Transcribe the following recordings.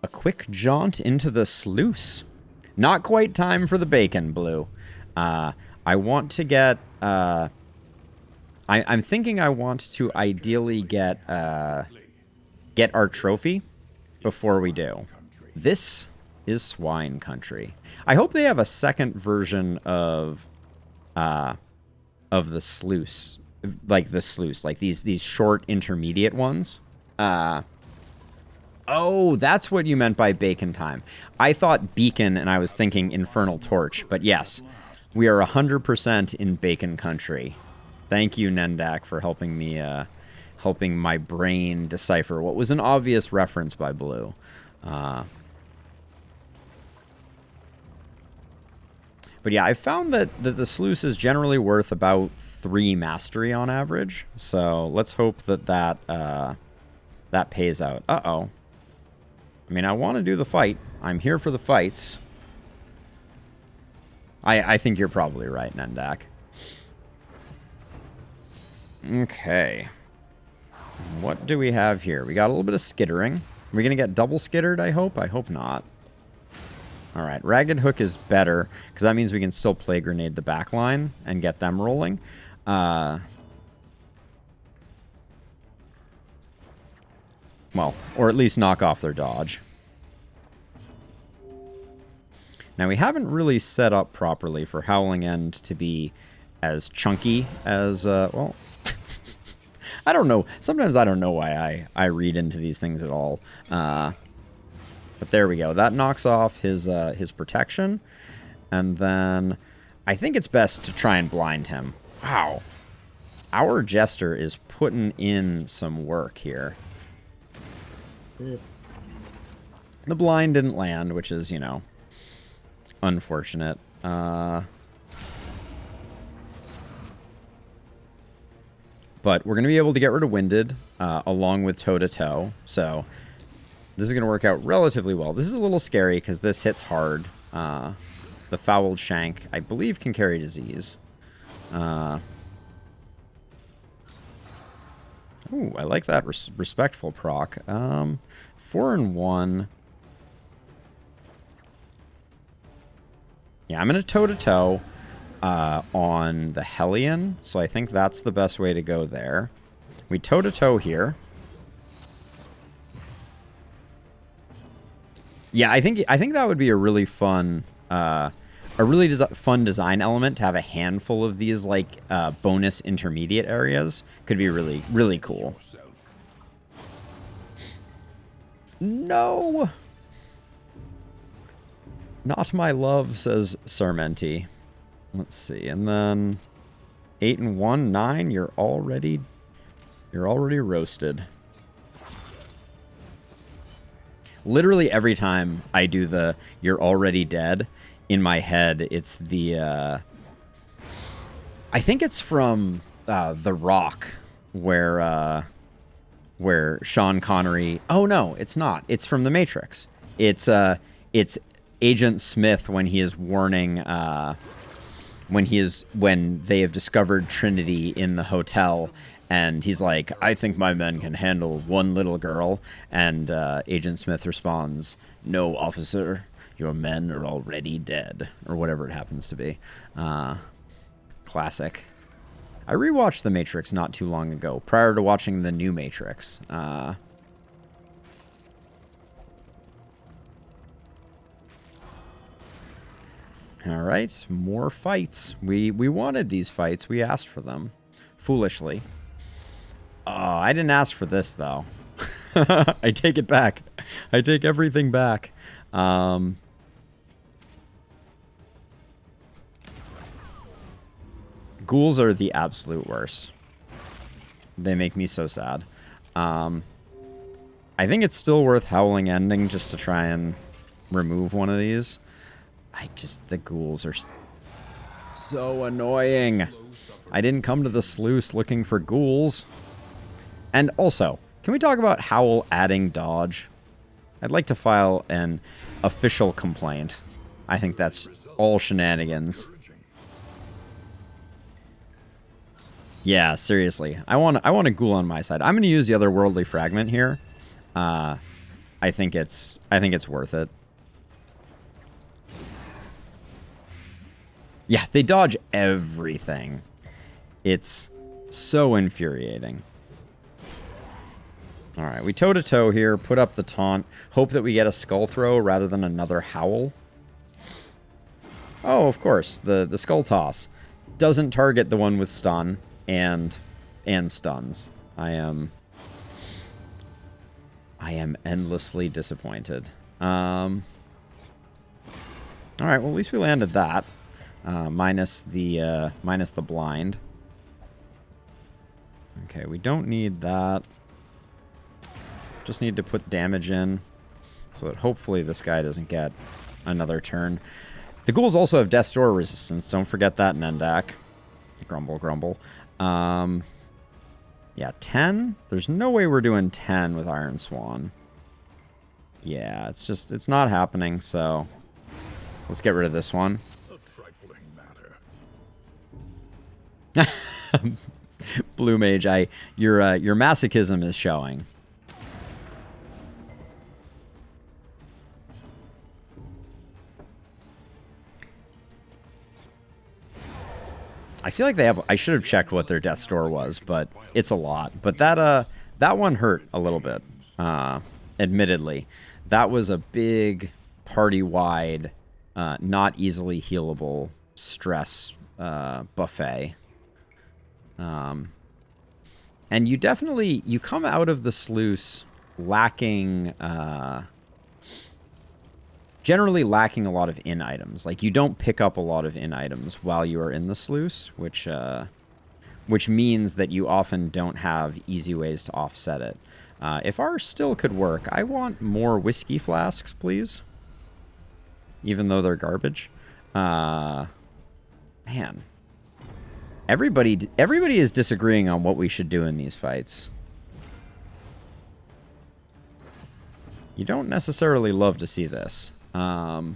A quick jaunt into the sluice. Not quite time for the bacon, Blue. I want to get... I'm thinking I want to ideally get our trophy before we do. This is swine country. I hope they have a second version of the sluice. Like the sluice. Like these short intermediate ones. Oh, that's what you meant by bacon time. I thought beacon and I was thinking infernal torch. But yes, we are 100% in bacon country. Thank you, Nendak, for helping me, helping my brain decipher what was an obvious reference by Blue. But yeah, I found that the sluice is generally worth about 3 mastery on average. So let's hope that pays out. Uh-oh. I mean, I want to do the fight. I'm here for the fights. I think you're probably right, Nendak. Okay. What do we have here? We got a little bit of skittering. Are we going to get double skittered, I hope? I hope not. Alright, Ragged Hook is better, because that means we can still play Grenade the back line and get them rolling. Well, or at least knock off their dodge. Now, we haven't really set up properly for Howling End to be as chunky as, well... I don't know. Sometimes I don't know why I read into these things at all. But there we go. That knocks off his protection. And then I think it's best to try and blind him. Wow. Our Jester is putting in some work here. The blind didn't land, which is, you know, unfortunate. But we're going to be able to get rid of Winded, along with Toe-to-Toe. So this is going to work out relatively well. This is a little scary because this hits hard. The Fouled Shank, I believe, can carry disease. Ooh, I like that respectful proc. 4 and 1. Yeah, I'm going to Toe-to-Toe on the Hellion, so I think that's the best way to go there. We Toe-to-Toe here. Yeah, I think that would be a really fun, fun design element to have a handful of these like bonus intermediate areas. Could be really, really cool. No, not my love, says Sarmenti. Let's see, and then 8 and 1, 9. You're already roasted. Literally every time I do the "you're already dead," in my head, it's the I think it's from The Rock, where Sean Connery. Oh no, it's not. It's from The Matrix. It's Agent Smith when he is warning. When they have discovered Trinity in the hotel, and he's like, I think my men can handle one little girl, and Agent Smith responds, no, officer, your men are already dead, or whatever it happens to be. Classic. I rewatched The Matrix not too long ago, prior to watching the new Matrix. All right, more fights. We wanted these fights. We asked for them. Foolishly. Oh, I didn't ask for this, though. I take it back. I take everything back. Ghouls are the absolute worst. They make me so sad. I think it's still worth Howling Ending just to try and remove one of these. The ghouls are so annoying. I didn't come to the sluice looking for ghouls. And also, can we talk about Howl adding dodge? I'd like to file an official complaint. I think that's all shenanigans. Yeah, seriously. I want a ghoul on my side. I'm going to use the otherworldly fragment here. I think it's worth it. Yeah, they dodge everything. It's so infuriating. All right, we toe-to-toe here, put up the taunt, hope that we get a skull throw rather than another howl. Oh, of course, the skull toss doesn't target the one with stun and stuns. I am endlessly disappointed. All right, well, at least we landed that. Minus the blind. Okay, we don't need that. Just need to put damage in so that hopefully this guy doesn't get another turn. The ghouls also have Death's Door resistance. Don't forget that, Nendak. Grumble, grumble. Yeah, 10? There's no way we're doing 10 with Iron Swan. Yeah, it's not happening, so let's get rid of this one. A trifling matter. Blue Mage, your masochism is showing. I feel like they have... I should have checked what their Death's Door was, but it's a lot. But that one hurt a little bit, admittedly. That was a big, party-wide, not easily healable stress buffet. And you definitely... You come out of the sluice lacking... generally lacking a lot of in items. Like, you don't pick up a lot of in items while you are in the sluice, which means that you often don't have easy ways to offset it. If our still could work, I want more whiskey flasks, please. Even though they're garbage. Man. Everybody is disagreeing on what we should do in these fights. You don't necessarily love to see this. That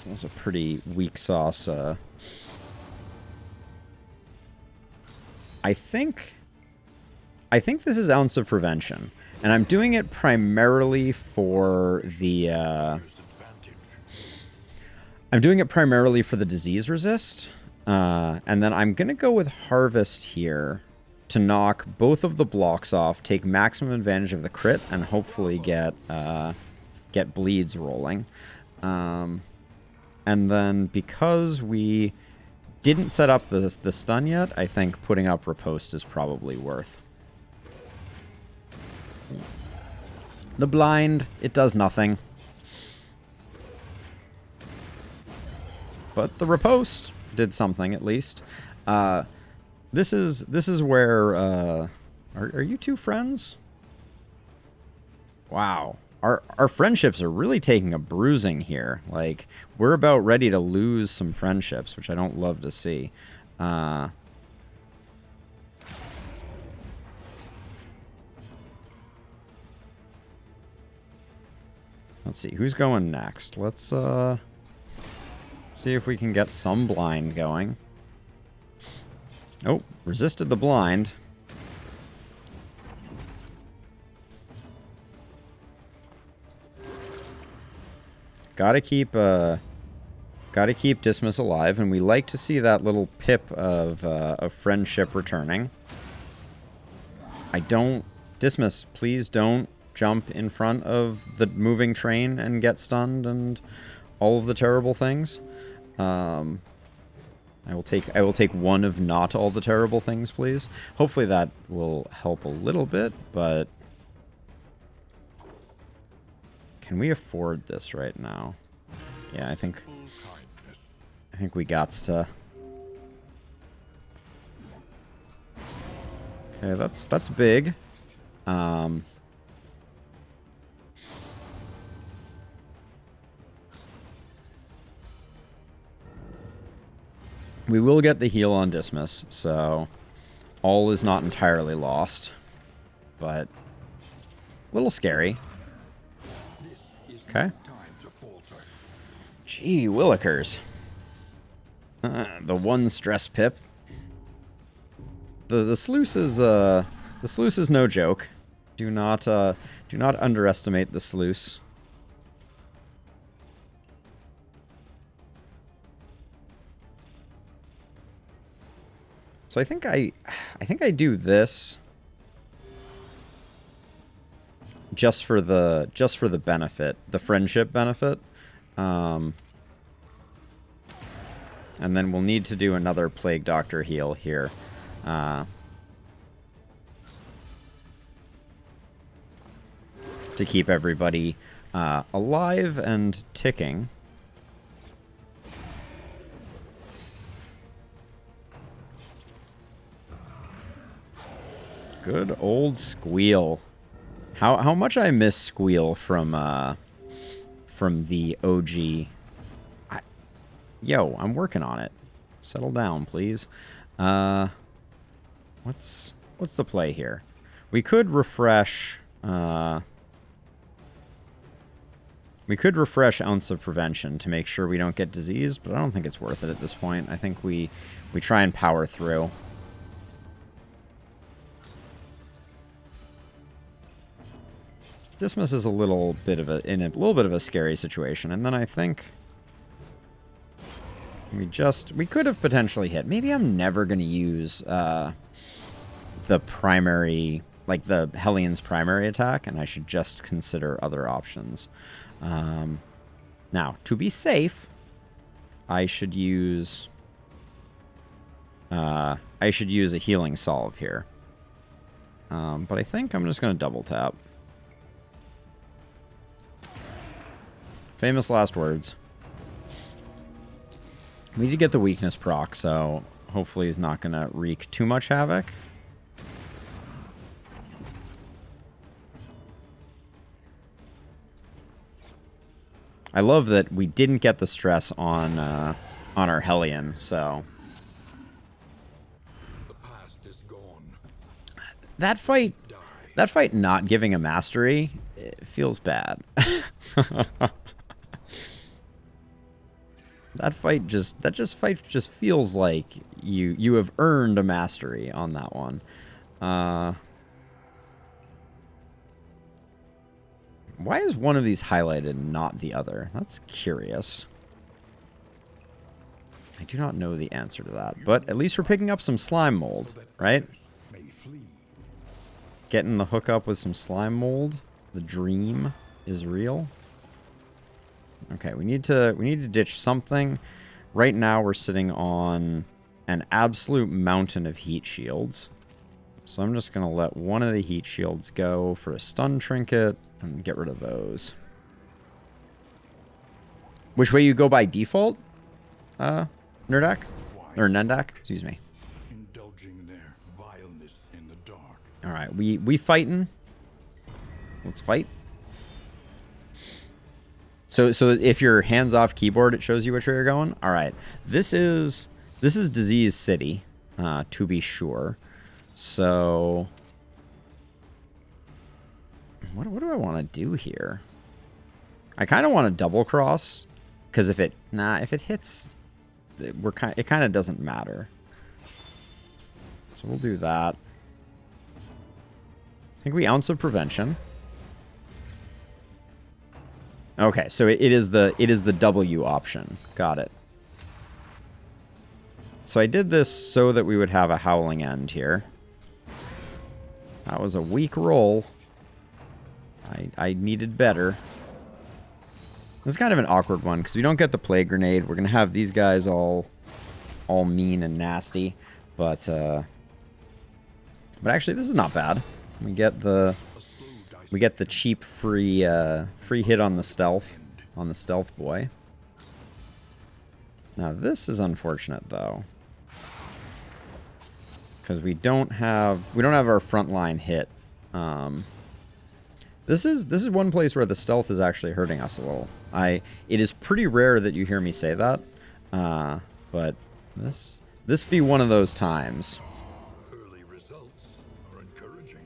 was a pretty weak sauce. I think this is Ounce of Prevention, and I'm doing it primarily for the disease resist, and then I'm gonna go with Harvest here to knock both of the blocks off, take maximum advantage of the crit, and hopefully get bleeds rolling. And then because we didn't set up the stun yet, I think putting up Riposte is probably worth. The blind, it does nothing. But the Riposte did something at least. This is where are you two friends? Wow. Our friendships are really taking a bruising here. Like, we're about ready to lose some friendships, which I don't love to see. Let's see, who's going next? Let's see if we can get some blind going. Oh, resisted the blind. Gotta keep Dismas alive, and we like to see that little pip of friendship returning. Dismas, please don't jump in front of the moving train and get stunned and all of the terrible things. I will take one of not all the terrible things, please. Hopefully that will help a little bit, but can we afford this right now? Yeah, I think we gots to. Okay, that's big. We will get the heal on Dismas, so all is not entirely lost, but a little scary. Okay. Gee willikers. The one stress pip. The sluice is no joke. Do not underestimate the sluice. So I think I do this just for the benefit, the friendship benefit. And then we'll need to do another Plague Doctor heal here. To keep everybody alive and ticking. Good old Squeal. How much I miss Squeal from the OG. Yo, I'm working on it. Settle down, please. What's the play here? We could refresh. We could refresh Ounce of Prevention to make sure we don't get diseased, but I don't think it's worth it at this point. I think we try and power through. Dismiss is in a little bit of a scary situation, and then I think we could have potentially hit. Maybe I'm never going to use the primary, like the Hellions' primary attack, and I should just consider other options. Now, to be safe, I should use a healing solve here. But I think I'm just going to double tap. Famous last words. We need to get the weakness proc, so hopefully he's not going to wreak too much havoc. I love that we didn't get the stress on our Hellion, so... The past is gone. That fight not giving a mastery, it feels bad. That fight just feels like you have earned a mastery on that one. Why is one of these highlighted and not the other? That's curious. I do not know the answer to that, but at least we're picking up some slime mold, right? Getting the hookup with some slime mold. The dream is real. Okay, we need to ditch something. Right now we're sitting on an absolute mountain of heat shields. So I'm just going to let one of the heat shields go for a stun trinket and get rid of those. Which way you go by default? Nerdak? Or Nendak? Excuse me. Indulging their vileness in the dark. Alright, we fighting. Let's fight. So if you're hands off keyboard, it shows you which way you're going. All right, this is Disease City, to be sure. So what do I want to do here? I kind of want to double cross, because if it hits, it kind of doesn't matter. So we'll do that. I think we Ounce of Prevention. Okay, so it is the W option. Got it. So I did this so that we would have a Howling End here. That was a weak roll. I needed better. This is kind of an awkward one because we don't get the Plague Grenade. We're gonna have these guys all mean and nasty, but actually this is not bad. We get the cheap free hit on the stealth boy. Now this is unfortunate though, because we don't have our front line hit. This is one place where the stealth is actually hurting us a little. It is pretty rare that you hear me say that, but this be one of those times. Early results are encouraging.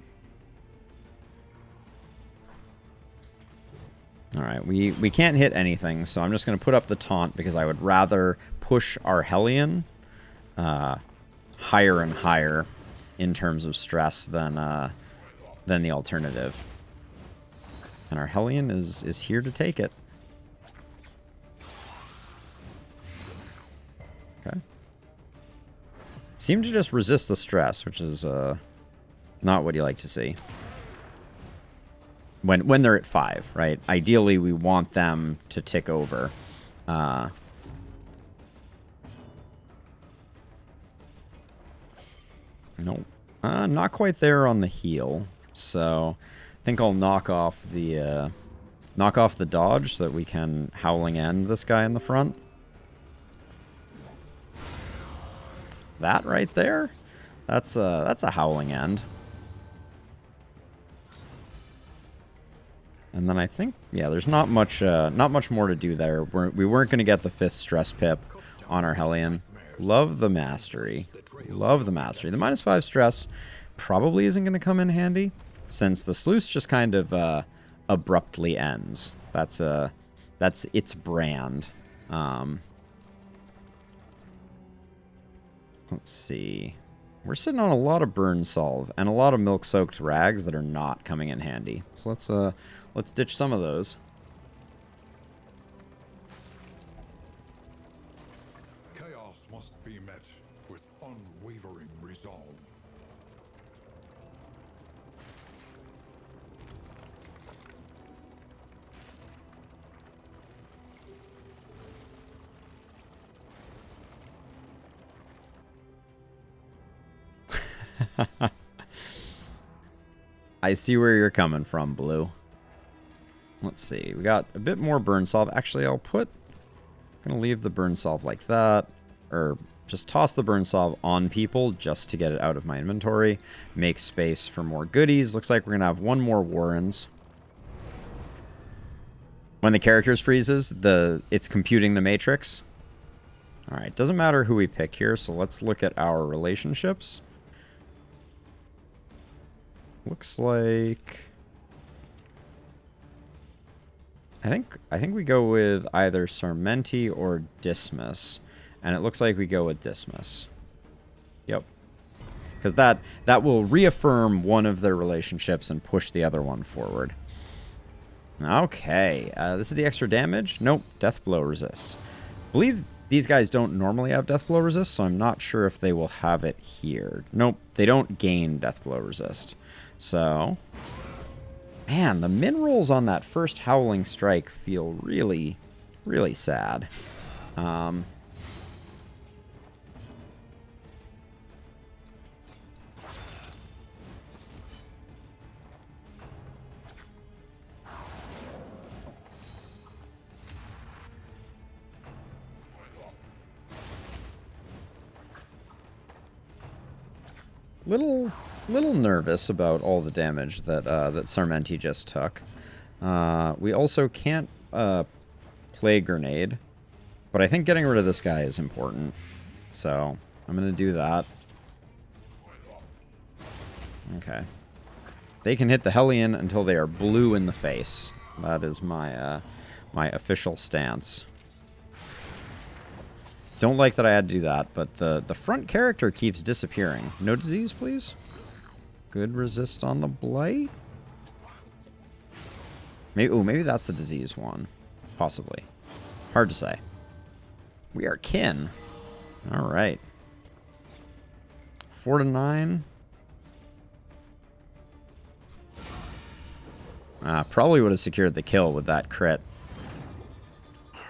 All right, we can't hit anything, so I'm just going to put up the taunt because I would rather push our Hellion higher and higher in terms of stress than than the alternative. And our Hellion is here to take it. Okay. Seem to just resist the stress, which is not what you like to see. When they're at 5, right? Ideally, we want them to tick over. No, not quite there on the heal. So, I think I'll knock off the dodge so that we can Howling End this guy in the front. That right there, that's a Howling End. And then I think, yeah, there's not much more to do there. We weren't going to get the 5th stress pip on our Hellion. Love the mastery. Love the mastery. The -5 stress probably isn't going to come in handy, since the sluice just kind of abruptly ends. That's its brand. Let's see. We're sitting on a lot of burn solve and a lot of milk-soaked rags that are not coming in handy. So let's ditch some of those. Chaos must be met with unwavering resolve. I see where you're coming from, Blue. Let's see. We got a bit more burn solve. Actually, I'm gonna leave the burn solve like that, or just toss the burn solve on people just to get it out of my inventory. Make space for more goodies. Looks like we're gonna have one more Warrens. When the characters freezes, it's computing the matrix. All right, doesn't matter who we pick here, so let's look at our relationships. Looks like I think we go with either Sarmenti or Dismas, and it looks like we go with Dismas. Yep, because that will reaffirm one of their relationships and push the other one forward. Okay, this is the extra damage. Nope, death blow resist. I believe these guys don't normally have death blow resist, so I'm not sure if they will have it here. Nope, they don't gain death blow resist. So, man, the min rolls on that first Howling Strike feel really, really sad. Little nervous about all the damage that that Sarmenti just took. We also can't play Grenade, but I think getting rid of this guy is important. So I'm gonna do that. Okay. They can hit the Hellion until they are blue in the face. That is my my official stance. Don't like that I had to do that, but the front character keeps disappearing. No disease, please. Good resist on the blight. Maybe that's the disease one. Possibly. Hard to say. We are kin. All right. 4 to 9. Probably would have secured the kill with that crit.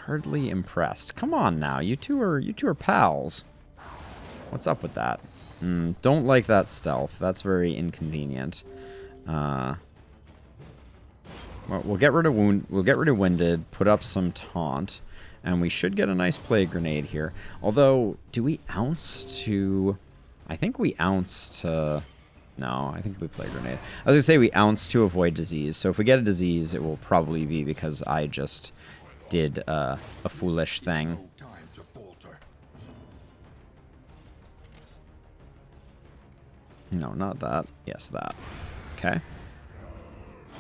Hardly impressed. Come on now, you two are pals. What's up with that? Don't like that stealth. That's very inconvenient. Well, we'll get rid of Winded, put up some taunt, and we should get a nice play grenade here. Although, do we ounce to? I think we ounce to. No, I think we play grenade. I was gonna say we ounce to avoid disease. So if we get a disease, it will probably be because I just did a foolish thing. No, not that. Yes, that. Okay.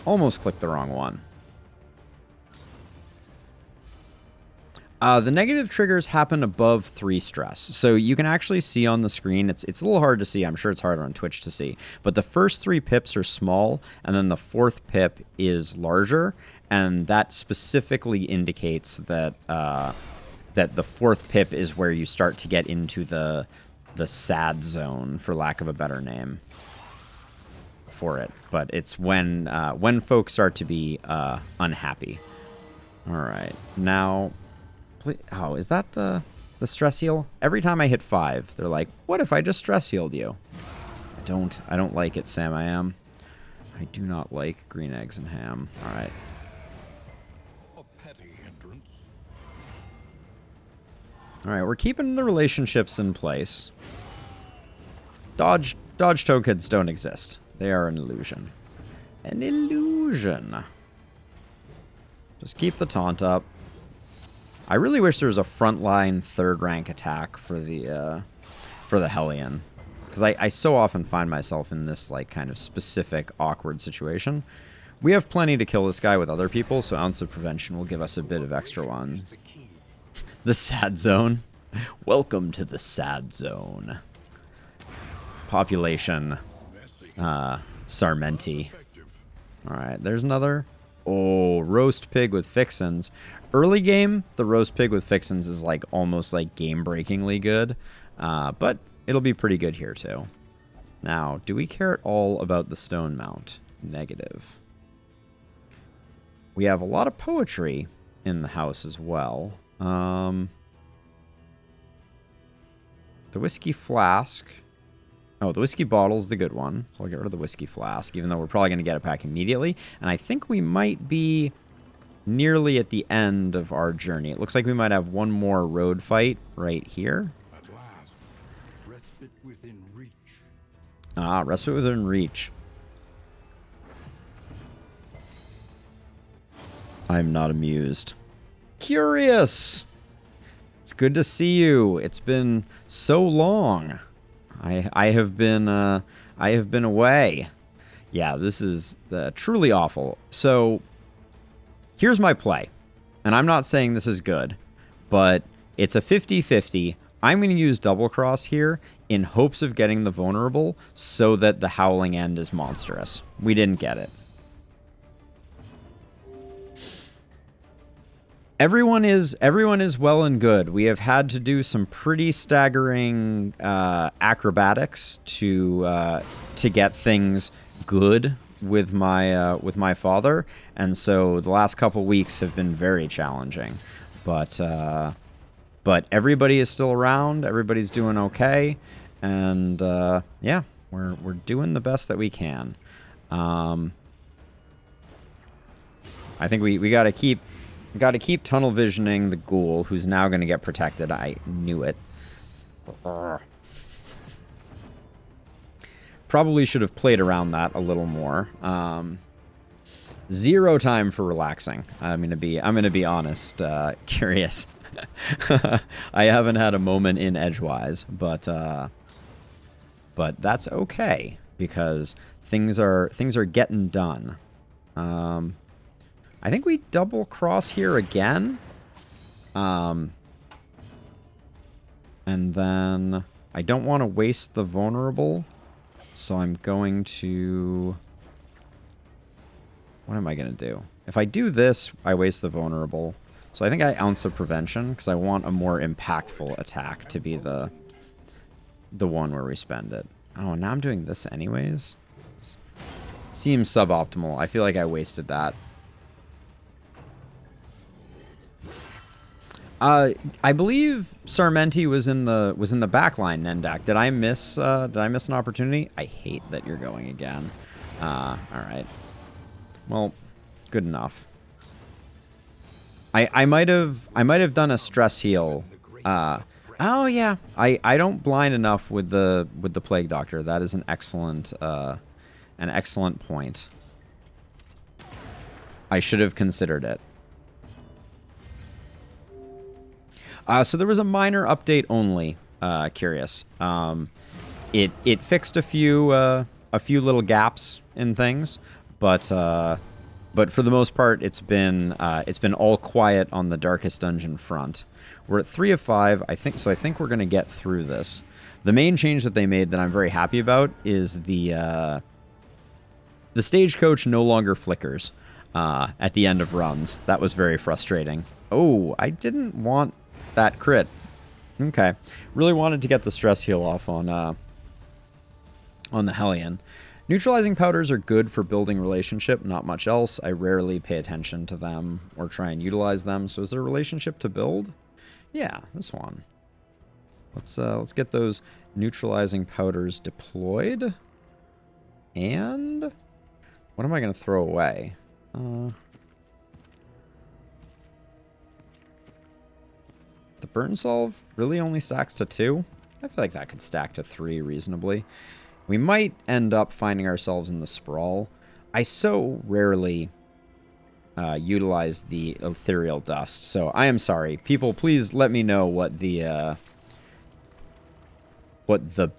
Almost clicked the wrong one. The negative triggers happen above 3 stress. So you can actually see on the screen, it's a little hard to see. I'm sure it's harder on Twitch to see. But the first 3 pips are small, and then the 4th pip is larger. And that specifically indicates that that the 4th pip is where you start to get into the sad zone, for lack of a better name for it. But it's when folks start to be unhappy. All right, now... Oh, is that the stress heal? Every time I hit 5, they're like, "What if I just stress healed you?" I don't like it, Sam. I do not like green eggs and ham. All right. A petty hindrance. All right, we're keeping the relationships in place. Dodge tokens don't exist. They are an illusion. An illusion. Just keep the taunt up. I really wish there was a frontline 3rd rank attack for the Hellion, because I so often find myself in this like kind of specific awkward situation. We have plenty to kill this guy with other people, so Ounce of Prevention will give us a bit of extra ones. The sad zone. Welcome to the sad zone. Population Sarmenti. All right, there's another. Oh, roast pig with fixins. Early game, the roast pig with fixins is like almost like game-breakingly good, but it'll be pretty good here too. Now, do we care at all about the stone mount? Negative. We have a lot of poetry in the house as well. The whiskey flask. Oh, the whiskey bottle's the good one. So I'll get rid of the whiskey flask, even though we're probably going to get it back immediately. And I think we might be nearly at the end of our journey. It looks like we might have one more road fight right here. At last, respite within reach. Ah, respite within reach. I'm not amused. Curious! It's good to see you. It's been so long. I have been away. Yeah, this is truly awful. So here's my play. And I'm not saying this is good, but it's a 50-50. I'm going to use double cross here in hopes of getting the vulnerable so that the Howling End is monstrous. We didn't get it. Everyone is well and good. We have had to do some pretty staggering acrobatics to get things good with my father, and so the last couple weeks have been very challenging. But everybody is still around. Everybody's doing okay, and yeah, we're doing the best that we can. I think we got to keep. Got to keep tunnel visioning the ghoul, who's now going to get protected. I knew it. Probably should have played around that a little more. Zero time for relaxing. I'm gonna be honest. Curious. I haven't had a moment in Edgewise, but that's okay because things are getting done. I think we double cross here again. And then I don't want to waste the vulnerable. So I'm going to... What am I going to do? If I do this, I waste the vulnerable. So I think I Ounce of Prevention because I want a more impactful attack to be the one where we spend it. Oh, now I'm doing this anyways? Seems suboptimal. I feel like I wasted that. I believe Sarmenti was in the back line, Nendak. Did I miss an opportunity? I hate that you're going again. All right. Well, good enough. I might have done a stress heal. Oh yeah. I don't blind enough with the Plague Doctor. That is an excellent point. I should have considered it. So there was a minor update only. Curious. It fixed a few little gaps in things, but for the most part, it's been all quiet on the Darkest Dungeon front. We're at 3 of 5. I think we're going to get through this. The main change that they made that I'm very happy about is the stagecoach no longer flickers at the end of runs. That was very frustrating. Oh, I didn't want that crit. Okay. Really wanted to get the stress heal off on the Hellion. Neutralizing powders are good for building relationship, not much else. I rarely pay attention to them or try and utilize them. So is there a relationship to build? Yeah, this one. Let's get those neutralizing powders deployed. And what am I going to throw away? The burn solve really only stacks to 2. I feel like that could stack to 3 reasonably. We might end up finding ourselves in the sprawl. I so rarely utilize the ethereal dust, so I am sorry. People, please let me know what the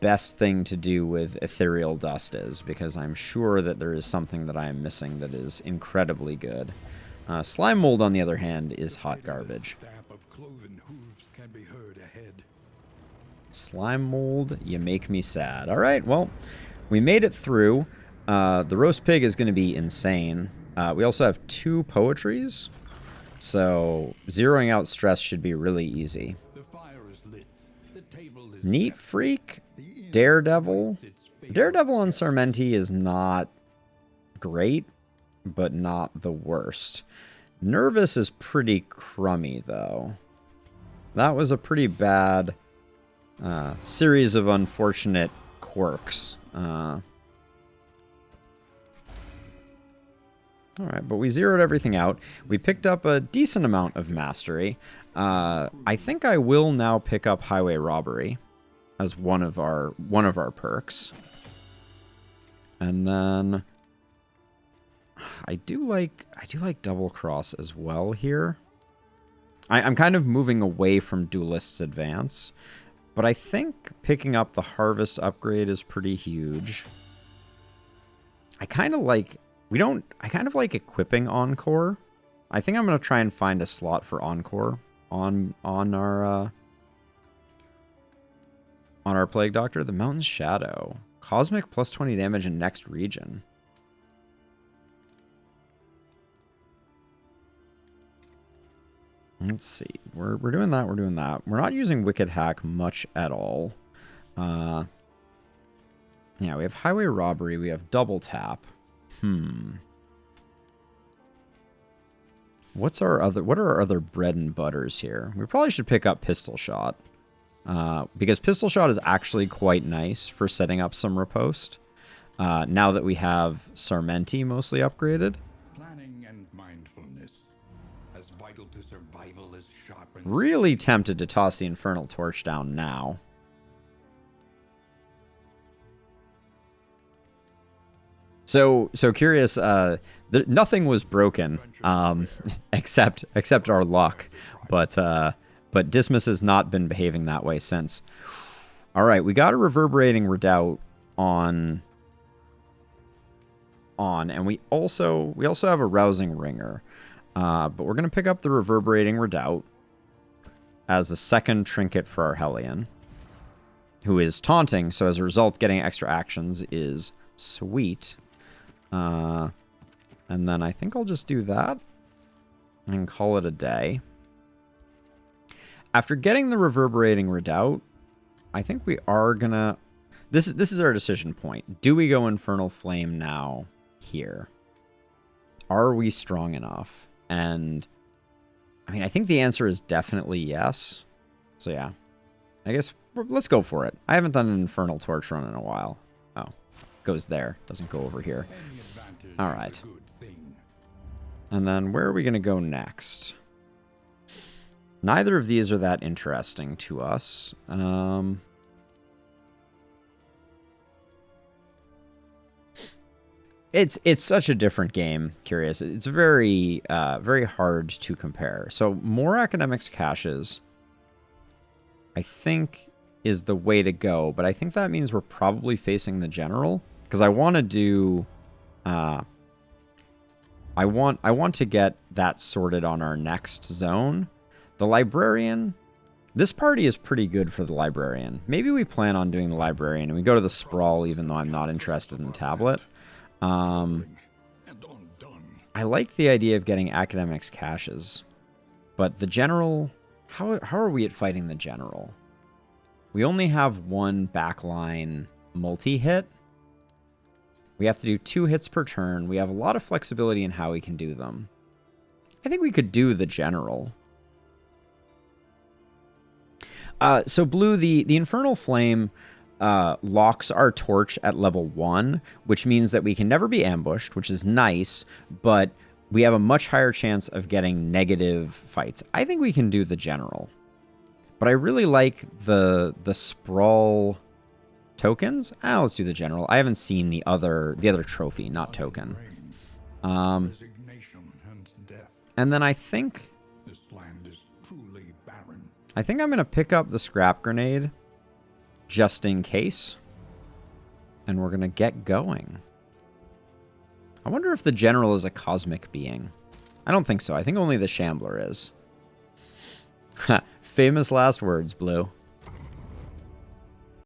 best thing to do with ethereal dust is, because I'm sure that there is something that I am missing that is incredibly good. Slime mold, on the other hand, is hot garbage. Slime mold, you make me sad. All right, well, we made it through. The roast pig is going to be insane. We also have 2 poetries, so zeroing out stress should be really easy. Neat Freak, Daredevil. Daredevil on Sarmenti is not great, but not the worst. Nervous is pretty crummy, though. That was a pretty bad series of unfortunate quirks. Alright, but we zeroed everything out. We picked up a decent amount of mastery. I think I will now pick up highway robbery as one of our perks. And then I do like double cross as well here. I'm kind of moving away from Duelist's Advance, but I think picking up the Harvest upgrade is pretty huge. I kind of like equipping Encore. I think I'm going to try and find a slot for Encore on our Plague Doctor. The Mountain's Shadow. Cosmic plus 20 damage in next region. Let's see. We're doing that. We're doing that. We're not using Wicked Hack much at all. Yeah, we have Highway Robbery. We have Double Tap. What are our other bread and butters here? We probably should pick up Pistol Shot. Because Pistol Shot is actually quite nice for setting up some riposte. Now that we have Sarmenti mostly upgraded. Planning and mindfulness, as vital to survival as sharp and Really tempted to toss the Infernal Torch down now. So curious. Nothing was broken, except our luck, but Dismas has not been behaving that way since. All right, we got a Reverberating Redoubt on, and we also have a Rousing Ringer, but we're gonna pick up the Reverberating Redoubt as a second trinket for our Hellion, who is taunting. So as a result, getting extra actions is sweet. And then I think I'll just do that and call it a day. After getting the Reverberating Redoubt, I think we are gonna... This is our decision point. Do we go Infernal Flame now here? Are we strong enough? And, I mean, I think the answer is definitely yes. So yeah, I guess let's go for it. I haven't done an Infernal Torch run in a while. Oh, goes there. Doesn't go over here. All right. And then where are we going to go next? Neither of these are that interesting to us. It's such a different game, Curious. It's very very hard to compare. So more academics caches, I think, is the way to go. But I think that means we're probably facing the general, because I want to do... I want to get that sorted on our next zone, The librarian. This party is pretty good for the librarian. Maybe we plan on doing the librarian and we go to the sprawl even though I'm not interested in the tablet. I like the idea of getting academics caches. But the general... How are we at fighting the general? We only have one backline multi-hit. We have to do 2 hits per turn. We have a lot of flexibility in how we can do them. I think we could do the general. So Blue, the Infernal Flame locks our torch at level 1, which means that we can never be ambushed, which is nice, but we have a much higher chance of getting negative fights. I think we can do the general. But I really like the sprawl tokens. Let's do the general. I haven't seen the other trophy, not token. And then I think I'm going to pick up the scrap grenade just in case. And we're going to get going. I wonder if the general is a cosmic being. I don't think so. I think only the Shambler is. Famous last words, Blue.